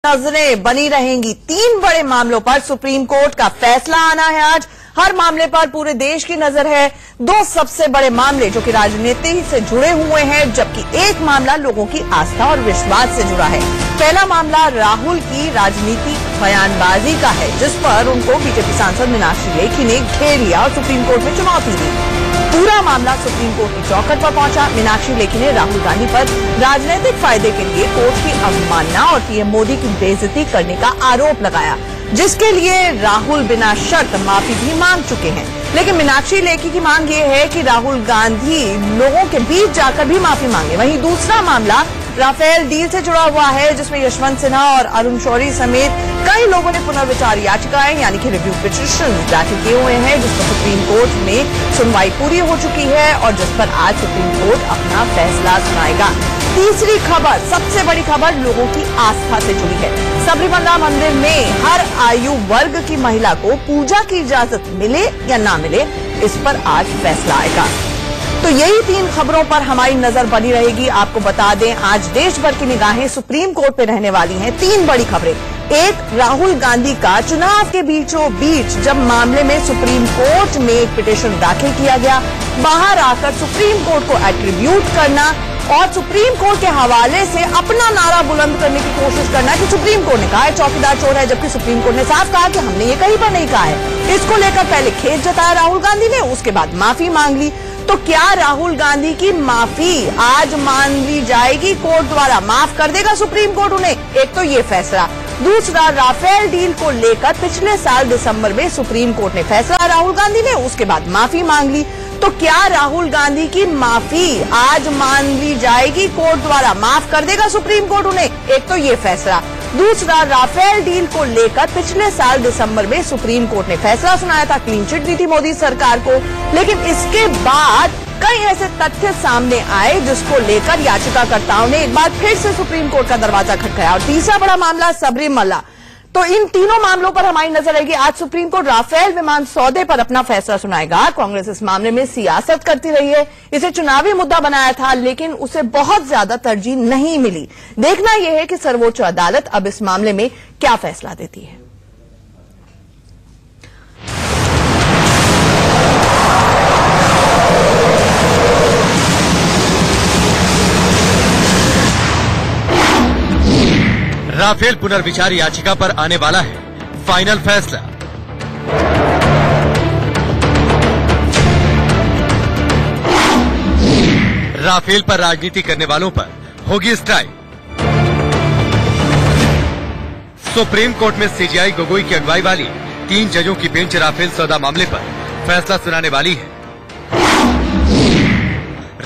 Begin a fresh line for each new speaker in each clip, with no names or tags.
नजरें बनी रहेंगी। 3 बड़े मामलों पर सुप्रीम कोर्ट का फैसला आना है आज। हर मामले पर पूरे देश की नजर है। 2 सबसे बड़े मामले जो कि राजनीति से जुड़े हुए हैं, जबकि एक मामला लोगों की आस्था और विश्वास से जुड़ा है। पहला मामला राहुल की राजनीतिक बयानबाजी का है, जिस पर उनको बीजेपी सांसद मीनाक्षी लेखी ने घेर लिया और सुप्रीम कोर्ट में चुनौती दी। पूरा मामला सुप्रीम कोर्ट की चौखट पर पहुंचा। मीनाक्षी लेखी ने राहुल गांधी पर राजनीतिक फायदे के लिए कोर्ट की अवमानना और पीएम मोदी की बेइज्जती करने का आरोप लगाया, जिसके लिए राहुल बिना शर्त माफी भी मांग चुके हैं। लेकिन मीनाक्षी लेखी की मांग ये है कि राहुल गांधी लोगों के बीच जाकर भी माफी मांगे। वहीं दूसरा मामला राफेल डील से जुड़ा हुआ है, जिसमें यशवंत सिन्हा और अरुण शौरी समेत कई लोगों ने पुनर्विचार याचिकाएं यानी कि रिव्यू पिटीशन दाखिल किए हुए हैं, जिस पर सुप्रीम कोर्ट में सुनवाई पूरी हो चुकी है और जिस पर आज सुप्रीम कोर्ट अपना फैसला सुनाएगा। तीसरी खबर, सबसे बड़ी खबर लोगों की आस्था से जुड़ी है। सबरीमला मंदिर में हर आयु वर्ग की महिला को पूजा की इजाजत मिले या ना मिले, इस पर आज फैसला आएगा। तो यही 3 खबरों पर हमारी नजर बनी रहेगी। आपको बता दें, आज देश भर की निगाहें सुप्रीम कोर्ट पे रहने वाली हैं। 3 बड़ी खबरें। एक, राहुल गांधी का चुनाव के बीचों बीच जब मामले में सुप्रीम कोर्ट में एक पिटीशन दाखिल किया गया, बाहर आकर सुप्रीम कोर्ट को एट्रीब्यूट करना और सुप्रीम कोर्ट के हवाले से अपना नारा बुलंद करने की कोशिश करना कि सुप्रीम कोर्ट ने कहा है चौकीदार चोर है, जबकि सुप्रीम कोर्ट ने साफ कहा कि हमने ये कहीं पर नहीं कहा है। इसको लेकर पहले खेद जताया राहुल गांधी ने, उसके बाद माफी मांग ली। तो क्या राहुल गांधी की माफी आज मान ली जाएगी कोर्ट द्वारा? माफ कर देगा सुप्रीम कोर्ट उन्हें? एक तो ये फैसला। दूसरा, राफेल डील को लेकर पिछले साल दिसंबर में सुप्रीम कोर्ट ने फैसला राहुल गांधी ने, उसके बाद माफी मांग ली। तो क्या राहुल गांधी की माफी आज मान ली जाएगी कोर्ट द्वारा? माफ कर देगा सुप्रीम कोर्ट उन्हें? एक तो ये फैसला। दूसरा, राफेल डील को लेकर पिछले साल दिसंबर में सुप्रीम कोर्ट ने फैसला सुनाया था, क्लीन चिट दी थी मोदी सरकार को, लेकिन इसके बाद कई ऐसे तथ्य सामने आए जिसको लेकर याचिकाकर्ताओं ने एक बार फिर से सुप्रीम कोर्ट का दरवाजा खटखटाया। और तीसरा बड़ा मामला सबरीमला। तो इन तीनों मामलों पर हमारी नजर रहेगी। आज सुप्रीम कोर्ट राफेल विमान सौदे पर अपना फैसला सुनाएगा। कांग्रेस इस मामले में सियासत करती रही है, इसे चुनावी मुद्दा बनाया था, लेकिन उसे बहुत ज्यादा तरजीह नहीं मिली। देखना यह है कि सर्वोच्च अदालत अब इस मामले में क्या फैसला देती है।
राफेल पुनर्विचार याचिका पर आने वाला है फाइनल फैसला। राफेल पर राजनीति करने वालों पर होगी स्ट्राइक। सुप्रीम कोर्ट में सीजेआई गोगोई की अगुवाई वाली 3 जजों की बेंच राफेल सौदा मामले पर फैसला सुनाने वाली है।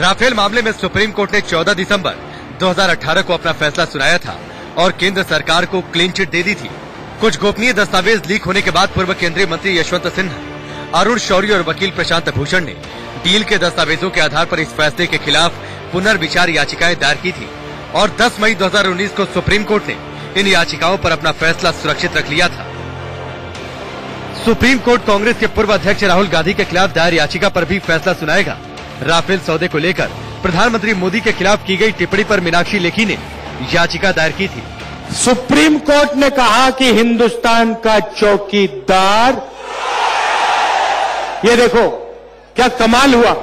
राफेल मामले में सुप्रीम कोर्ट ने 14 दिसंबर 2018 को अपना फैसला सुनाया था और केंद्र सरकार को क्लीन चिट दे दी थी। कुछ गोपनीय दस्तावेज लीक होने के बाद पूर्व केंद्रीय मंत्री यशवंत सिन्हा, अरुण शौरी और वकील प्रशांत भूषण ने डील के दस्तावेजों के आधार पर इस फैसले के खिलाफ पुनर्विचार याचिकाएं दायर की थी और 10 मई 2019 को सुप्रीम कोर्ट ने इन याचिकाओं पर अपना फैसला सुरक्षित रख लिया था। सुप्रीम कोर्ट कांग्रेस के पूर्व अध्यक्ष राहुल गांधी के खिलाफ दायर याचिका पर भी फैसला सुनाएगा। राफेल सौदे को लेकर प्रधानमंत्री मोदी के खिलाफ की गई टिप्पणी पर मीनाक्षी लेखी ने याचिका दायर की थी।
सुप्रीम कोर्ट ने कहा कि हिंदुस्तान का चौकीदार, ये देखो क्या कमाल हुआ।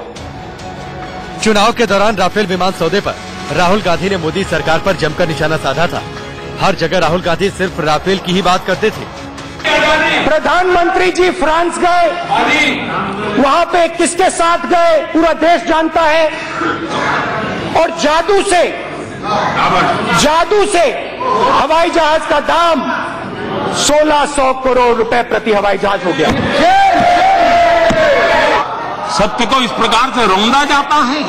चुनाव के दौरान राफेल विमान सौदे पर राहुल गांधी ने मोदी सरकार पर जमकर निशाना साधा था। हर जगह राहुल गांधी सिर्फ राफेल की ही बात करते थे।
प्रधानमंत्री जी फ्रांस गए, वहां पे किसके साथ गए पूरा देश जानता है, और जादू से हवाई जहाज का दाम 1600 करोड़ रुपए प्रति हवाई जहाज हो गया।
सत्य को इस प्रकार से रौंदा जाता है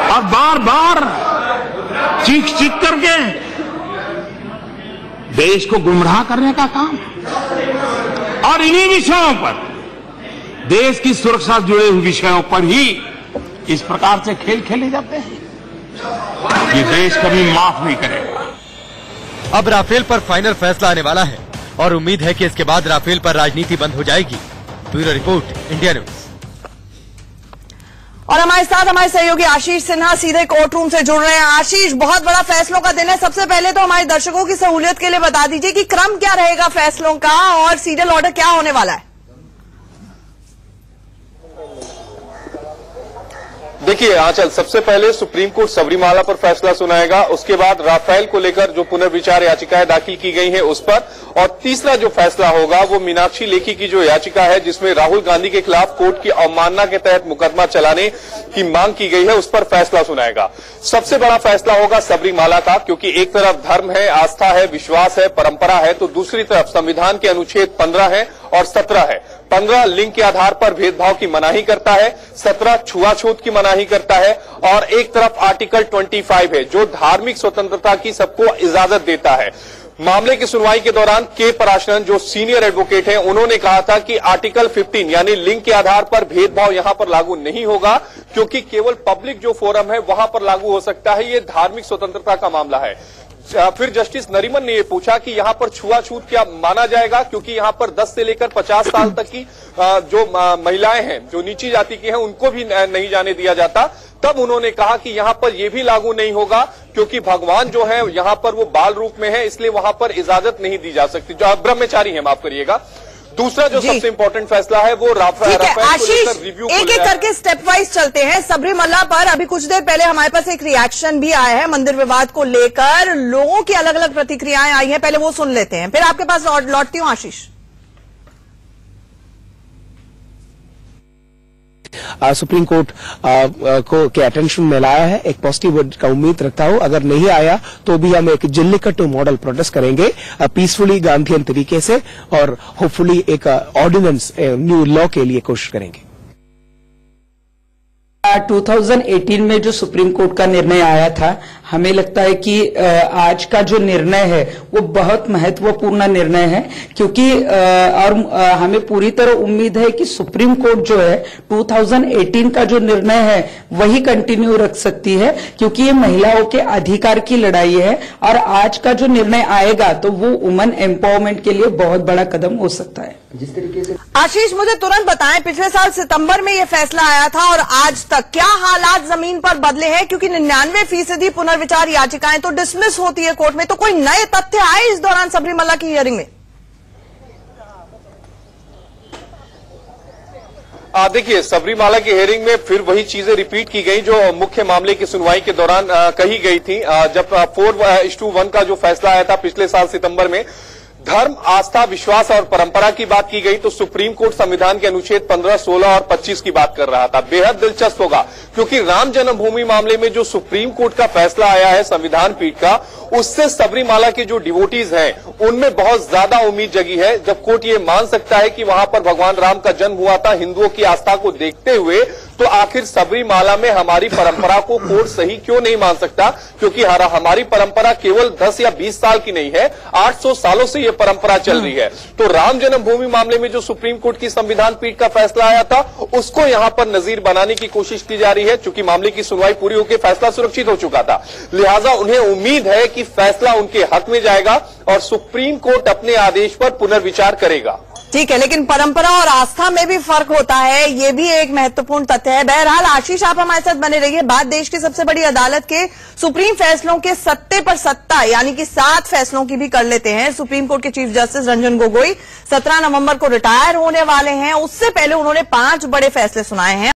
और बार बार चीख करके देश को गुमराह करने का काम, और इन्हीं विषयों पर, देश की सुरक्षा से जुड़े हुए विषयों पर ही इस प्रकार से खेल खेले जाते हैं। ये देश कभी माफ नहीं करेगा।
अब राफेल पर फाइनल फैसला आने वाला है और उम्मीद है कि इसके बाद राफेल पर राजनीति बंद हो जाएगी। Bureau report, India news.
और हमारे साथ हमारे सहयोगी आशीष सिन्हा सीधे कोर्ट रूम से जुड़ रहे हैं। आशीष, बहुत बड़ा फैसलों का दिन है। सबसे पहले तो हमारे दर्शकों की सहूलियत के लिए बता दीजिए कि क्रम क्या रहेगा फैसलों का और सीरियल ऑर्डर क्या होने वाला है।
देखिए आंचल, सबसे पहले सुप्रीम कोर्ट सबरीमाला पर फैसला सुनाएगा, उसके बाद राफेल को लेकर जो पुनर्विचार याचिकाएं दाखिल की गई हैं उस पर, और तीसरा जो फैसला होगा वो मीनाक्षी लेखी की जो याचिका है जिसमें राहुल गांधी के खिलाफ कोर्ट की अवमानना के तहत मुकदमा चलाने की मांग की गई है, उस पर फैसला सुनाएगा। सबसे बड़ा फैसला होगा सबरीमाला का, क्योंकि एक तरफ धर्म है, आस्था है, विश्वास है, परंपरा है, तो दूसरी तरफ संविधान के अनुच्छेद 15 है और 17 है। 15 लिंग के आधार पर भेदभाव की मनाही करता है, 17 छुआछूत की मनाही करता है, और एक तरफ आर्टिकल 25 है जो धार्मिक स्वतंत्रता की सबको इजाजत देता है। मामले की सुनवाई के दौरान के पराशरन जो सीनियर एडवोकेट हैं, उन्होंने कहा था कि आर्टिकल 15 यानी लिंग के आधार पर भेदभाव यहां पर लागू नहीं होगा, क्योंकि केवल पब्लिक जो फोरम है वहां पर लागू हो सकता है, ये धार्मिक स्वतंत्रता का मामला है। फिर जस्टिस नरीमन ने यह पूछा कि यहां पर छुआछूत क्या माना जाएगा, क्योंकि यहां पर 10 से लेकर 50 साल तक की जो महिलाएं हैं, जो नीची जाति की हैं, उनको भी नहीं जाने दिया जाता। तब उन्होंने कहा कि यहां पर यह भी लागू नहीं होगा, क्योंकि भगवान जो है यहां पर वो बाल रूप में है, इसलिए वहां पर इजाजत नहीं दी जा सकती, जो ब्रह्मचारी है, माफ करिएगा। दूसरा जो सबसे इंपॉर्टेंट फैसला है वो राफेल
आशीष, एक एक करके स्टेप वाइज चलते हैं। सबरीमाला पर अभी कुछ देर पहले हमारे पास एक रिएक्शन भी आया है मंदिर विवाद को लेकर, लोगों की अलग अलग प्रतिक्रियाएं आई हैं, पहले वो सुन लेते हैं, फिर आपके पास लौटती हूं आशीष।
सुप्रीम कोर्ट को के अटेंशन में लाया है, एक पॉजिटिव का उम्मीद रखता हूं। अगर नहीं आया तो भी हम एक जल्लीकट्टू मॉडल प्रोटेस्ट करेंगे पीसफुली गांधीयन तरीके से, और होपफुली एक ऑर्डिनेंस न्यू लॉ के लिए कोशिश करेंगे।
2018 में जो सुप्रीम कोर्ट का निर्णय आया था, हमें लगता है कि आज का जो निर्णय है वो बहुत महत्वपूर्ण निर्णय है, क्योंकि और हमें पूरी तरह उम्मीद है कि सुप्रीम कोर्ट जो है 2018 का जो निर्णय है वही कंटिन्यू रख सकती है, क्योंकि ये महिलाओं के अधिकार की लड़ाई है, और आज का जो निर्णय आएगा तो वो वुमेन एम्पावरमेंट के लिए बहुत बड़ा कदम हो सकता है। जिस तरीके से
आशीष, मुझे तुरंत बताएं, पिछले साल सितंबर में ये फैसला आया था और आज तक क्या हालात जमीन पर बदले हैं, क्योंकि 99% पुनर्विचार याचिकाएं तो डिसमिस होती है कोर्ट में, तो कोई नए तथ्य आए इस दौरान सबरीमाला की हियरिंग में?
देखिए, सबरीमाला की हियरिंग में फिर वही चीजें रिपीट की गई जो मुख्य मामले की सुनवाई के दौरान कही गई थी। जब 4:1 का जो फैसला आया था पिछले साल सितंबर में, धर्म, आस्था, विश्वास और परंपरा की बात की गई, तो सुप्रीम कोर्ट संविधान के अनुच्छेद 15, 16 और 25 की बात कर रहा था। बेहद दिलचस्प होगा, क्योंकि राम जन्मभूमि मामले में जो सुप्रीम कोर्ट का फैसला आया है संविधान पीठ का, उससे सबरीमाला के जो डिवोटीज हैं उनमें बहुत ज्यादा उम्मीद जगी है। जब कोर्ट ये मान सकता है कि वहां पर भगवान राम का जन्म हुआ था हिंदुओं की आस्था को देखते हुए, तो आखिर सबरीमाला में हमारी परंपरा को कोर्ट सही क्यों नहीं मान सकता, क्योंकि हमारी परंपरा केवल 10 या 20 साल की नहीं है, 800 सालों से ये परंपरा चल रही है। तो राम जन्मभूमि मामले में जो सुप्रीम कोर्ट की संविधान पीठ का फैसला आया था, उसको यहां पर नजीर बनाने की कोशिश की जा रही है। चूंकि मामले की सुनवाई पूरी होकर फैसला सुरक्षित हो चुका था, लिहाजा उन्हें उम्मीद है कि फैसला उनके हक में जाएगा और सुप्रीम कोर्ट अपने आदेश पर पुनर्विचार करेगा।
ठीक है, लेकिन परंपरा और आस्था में भी फर्क होता है, ये भी एक महत्वपूर्ण तथ्य है। बहरहाल आशीष, आप हमारे साथ बने रहिए। बात देश की सबसे बड़ी अदालत के सुप्रीम फैसलों के सत्ते पर सत्ता यानी कि 7 फैसलों की भी कर लेते हैं। सुप्रीम कोर्ट के चीफ जस्टिस रंजन गोगोई 17 नवंबर को रिटायर होने वाले हैं। उससे पहले उन्होंने 5 बड़े फैसले सुनाए हैं।